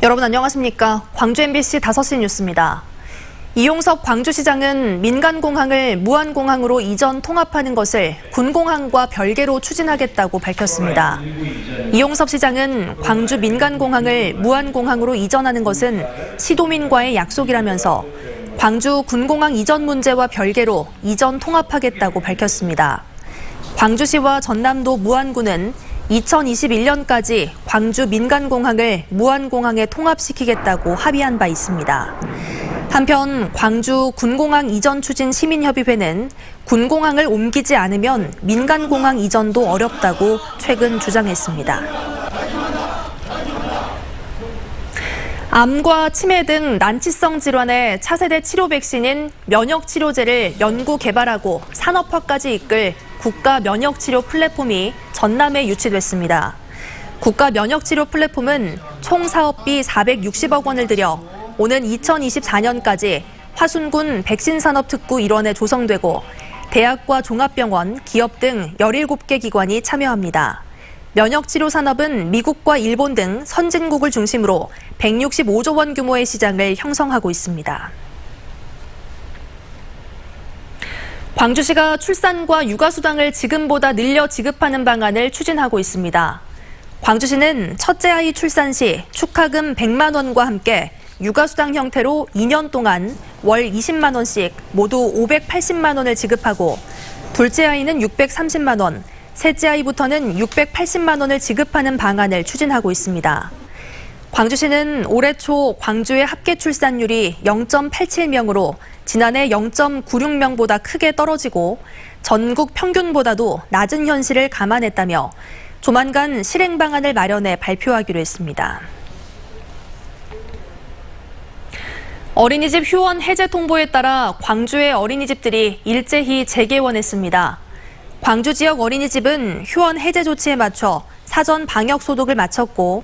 여러분 안녕하십니까? 광주 MBC 5시 뉴스입니다. 이용섭 광주시장은 민간공항을 무안공항으로 이전 통합하는 것을 군공항과 별개로 추진하겠다고 밝혔습니다. 이용섭 시장은 광주 민간공항을 무안공항으로 이전하는 것은 시도민과의 약속이라면서 광주 군공항 이전 문제와 별개로 이전 통합하겠다고 밝혔습니다. 광주시와 전남도 무안구는 2021년까지 광주 민간공항을 무안공항에 통합시키겠다고 합의한 바 있습니다. 한편 광주 군공항 이전 추진 시민협의회는 군공항을 옮기지 않으면 민간공항 이전도 어렵다고 최근 주장했습니다. 암과 치매 등 난치성 질환의 차세대 치료 백신인 면역치료제를 연구 개발하고 산업화까지 이끌 국가면역치료 플랫폼이 전남에 유치됐습니다. 국가면역치료 플랫폼은 총 사업비 460억 원을 들여 오는 2024년까지 화순군 백신산업특구 일원에 조성되고 대학과 종합병원, 기업 등 17개 기관이 참여합니다. 면역치료 산업은 미국과 일본 등 선진국을 중심으로 165조 원 규모의 시장을 형성하고 있습니다. 광주시가 출산과 육아수당을 지금보다 늘려 지급하는 방안을 추진하고 있습니다. 광주시는 첫째 아이 출산 시 축하금 100만 원과 함께 육아수당 형태로 2년 동안 월 20만 원씩 모두 580만 원을 지급하고 둘째 아이는 630만 원, 셋째 아이부터는 680만 원을 지급하는 방안을 추진하고 있습니다. 광주시는 올해 초 광주의 합계 출산율이 0.87명으로 지난해 0.96명보다 크게 떨어지고 전국 평균보다도 낮은 현실을 감안했다며 조만간 실행 방안을 마련해 발표하기로 했습니다. 어린이집 휴원 해제 통보에 따라 광주의 어린이집들이 일제히 재개원했습니다. 광주 지역 어린이집은 휴원 해제 조치에 맞춰 사전 방역 소독을 마쳤고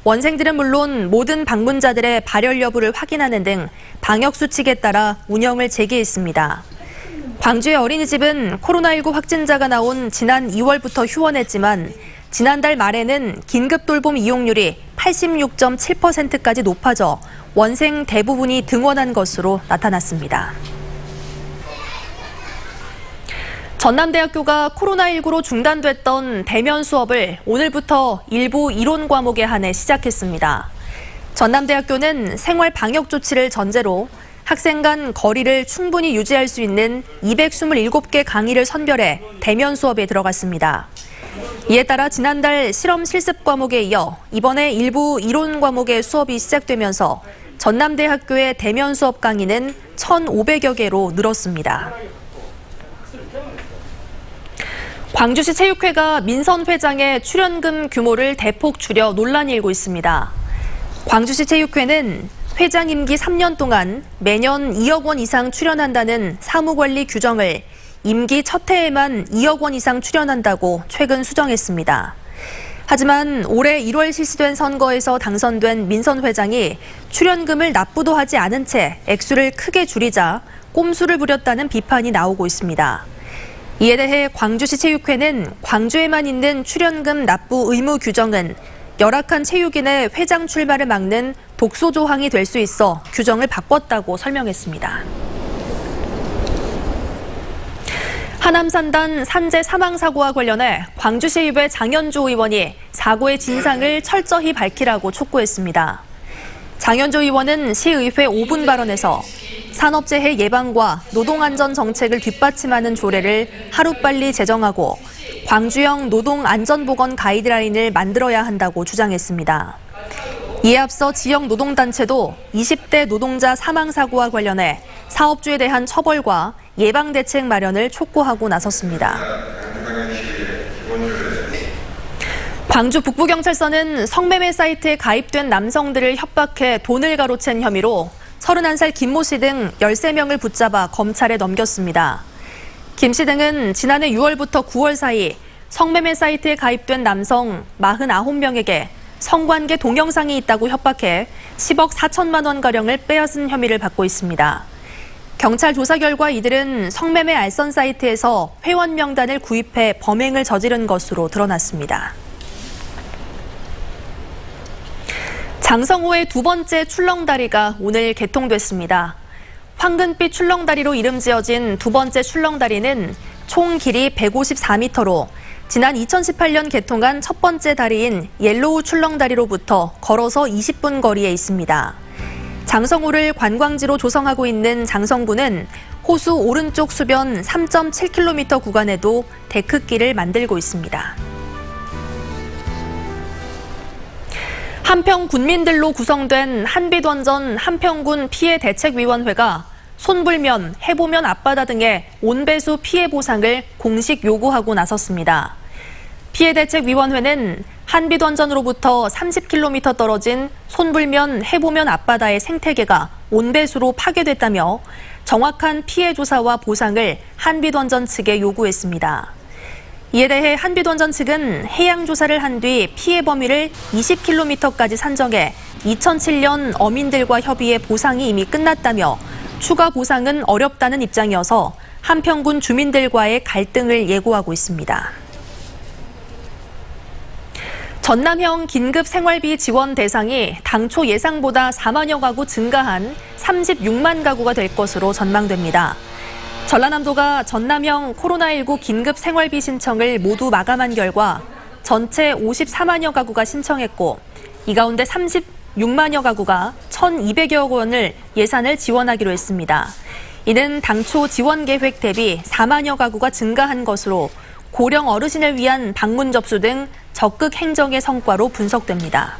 원생들은 물론 모든 방문자들의 발열 여부를 확인하는 등 방역 수칙에 따라 운영을 재개했습니다. 광주의 어린이집은 코로나19 확진자가 나온 지난 2월부터 휴원했지만 지난달 말에는 긴급 돌봄 이용률이 86.7%까지 높아져 원생 대부분이 등원한 것으로 나타났습니다. 전남대학교가 코로나19로 중단됐던 대면 수업을 오늘부터 일부 이론 과목에 한해 시작했습니다. 전남대학교는 생활 방역 조치를 전제로 학생 간 거리를 충분히 유지할 수 있는 227개 강의를 선별해 대면 수업에 들어갔습니다. 이에 따라 지난달 실험 실습 과목에 이어 이번에 일부 이론 과목의 수업이 시작되면서 전남대학교의 대면 수업 강의는 1,500여 개로 늘었습니다. 광주시 체육회가 민선 회장의 출연금 규모를 대폭 줄여 논란이 일고 있습니다. 광주시 체육회는 회장 임기 3년 동안 매년 2억 원 이상 출연한다는 사무관리 규정을 임기 첫 해에만 2억 원 이상 출연한다고 최근 수정했습니다. 하지만 올해 1월 실시된 선거에서 당선된 민선 회장이 출연금을 납부도 하지 않은 채 액수를 크게 줄이자 꼼수를 부렸다는 비판이 나오고 있습니다. 이에 대해 광주시 체육회는 광주에만 있는 출연금 납부 의무 규정은 열악한 체육인의 회장 출마를 막는 독소 조항이 될 수 있어 규정을 바꿨다고 설명했습니다. 하남산단 산재 사망 사고와 관련해 광주시의회 장현조 의원이 사고의 진상을 철저히 밝히라고 촉구했습니다. 장현조 의원은 시의회 5분 발언에서 산업재해 예방과 노동안전 정책을 뒷받침하는 조례를 하루빨리 제정하고 광주형 노동안전보건 가이드라인을 만들어야 한다고 주장했습니다. 이에 앞서 지역 노동단체도 20대 노동자 사망사고와 관련해 사업주에 대한 처벌과 예방대책 마련을 촉구하고 나섰습니다. 광주 북부경찰서는 성매매 사이트에 가입된 남성들을 협박해 돈을 가로챈 혐의로 31살 김모 씨 등 13명을 붙잡아 검찰에 넘겼습니다. 김 씨 등은 지난해 6월부터 9월 사이 성매매 사이트에 가입된 남성 49명에게 성관계 동영상이 있다고 협박해 10억 4천만 원가량을 빼앗은 혐의를 받고 있습니다. 경찰 조사 결과 이들은 성매매 알선 사이트에서 회원 명단을 구입해 범행을 저지른 것으로 드러났습니다. 장성호의 두 번째 출렁다리가 오늘 개통됐습니다. 황금빛 출렁다리로 이름 지어진 두 번째 출렁다리는 총 길이 154m로 지난 2018년 개통한 첫 번째 다리인 옐로우 출렁다리로부터 걸어서 20분 거리에 있습니다. 장성호를 관광지로 조성하고 있는 장성구는 호수 오른쪽 수변 3.7km 구간에도 데크길을 만들고 있습니다. 한평 군민들로 구성된 한빛원전 한평군 피해대책위원회가 손불면, 해보면 앞바다 등의 온배수 피해 보상을 공식 요구하고 나섰습니다. 피해대책위원회는 한빛원전으로부터 30km 떨어진 손불면, 해보면 앞바다의 생태계가 온배수로 파괴됐다며 정확한 피해 조사와 보상을 한빛원전 측에 요구했습니다. 이에 대해 한빛원전 측은 해양 조사를 한 뒤 피해 범위를 20km까지 산정해 2007년 어민들과 협의해 보상이 이미 끝났다며 추가 보상은 어렵다는 입장이어서 한평군 주민들과의 갈등을 예고하고 있습니다. 전남형 긴급 생활비 지원 대상이 당초 예상보다 4만여 가구 증가한 36만 가구가 될 것으로 전망됩니다. 전라남도가 전남형 코로나19 긴급 생활비 신청을 모두 마감한 결과 전체 54만여 가구가 신청했고 이 가운데 36만여 가구가 1,200여 원을 예산을 지원하기로 했습니다. 이는 당초 지원 계획 대비 4만여 가구가 증가한 것으로 고령 어르신을 위한 방문 접수 등 적극 행정의 성과로 분석됩니다.